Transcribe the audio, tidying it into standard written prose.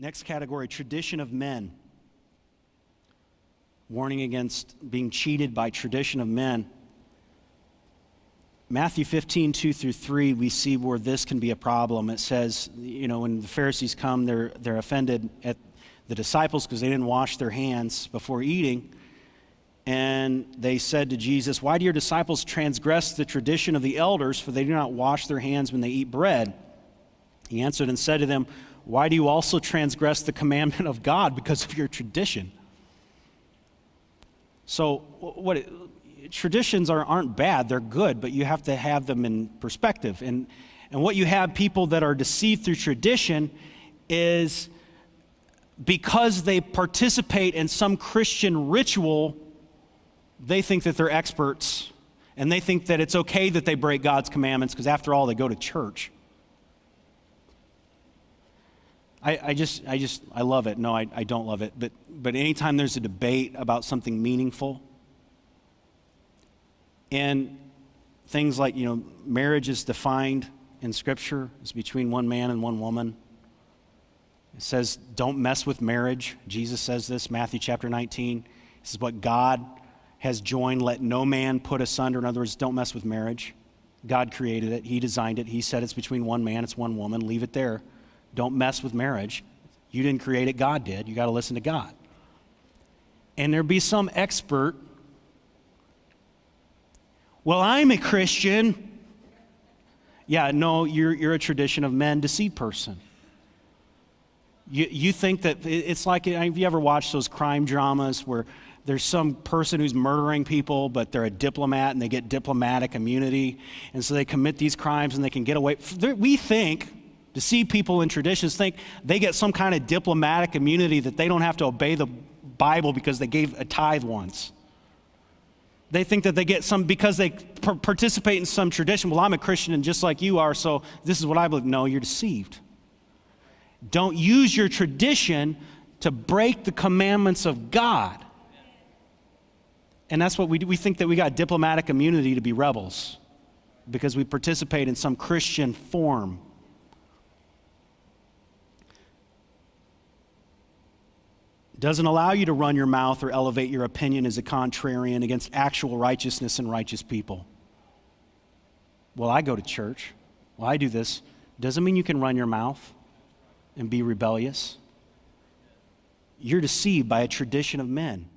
Next category, tradition of men. Warning against being cheated by tradition of men. Matthew 15, 2 through 3, we see where this can be a problem. It says, when the Pharisees come, they're offended at the disciples because they didn't wash their hands before eating. And they said to Jesus, "Why do your disciples transgress the tradition of the elders, for they do not wash their hands when they eat bread?" He answered and said to them, "Why do you also transgress the commandment of God because of your tradition?" So traditions aren't bad, they're good, but you have to have them in perspective. And what you have people that are deceived through tradition is because they participate in some Christian ritual, they think that they're experts, and they think that it's okay that they break God's commandments because after all, they go to church. I love it. No, I don't love it. But anytime there's a debate about something meaningful, and things like, marriage is defined in Scripture as between one man and one woman. It says, don't mess with marriage. Jesus says this, Matthew chapter 19. This is what God has joined, let no man put asunder. In other words, don't mess with marriage. God created it. He designed it. He said it's between one man, it's one woman. Leave it there. Don't mess with marriage. You didn't create it, God did. You got to listen to God. And there'd be some expert, well, I'm a Christian. Yeah, no, you're a tradition of men deceived person. You think that it's like, have you ever watched those crime dramas where there's some person who's murdering people, but they're a diplomat and they get diplomatic immunity, and so they commit these crimes and they can get away. We think, deceived people in traditions think they get some kind of diplomatic immunity that they don't have to obey the Bible because they gave a tithe once. They think that they get some because they participate in some tradition. Well, I'm a Christian and just like you are, so this is what I believe. No, you're deceived. Don't use your tradition to break the commandments of God. And that's what we do. We think that we got diplomatic immunity to be rebels because we participate in some Christian form. Doesn't allow you to run your mouth or elevate your opinion as a contrarian against actual righteousness and righteous people. Well, I go to church. Well, I do this. Doesn't mean you can run your mouth and be rebellious. You're deceived by a tradition of men.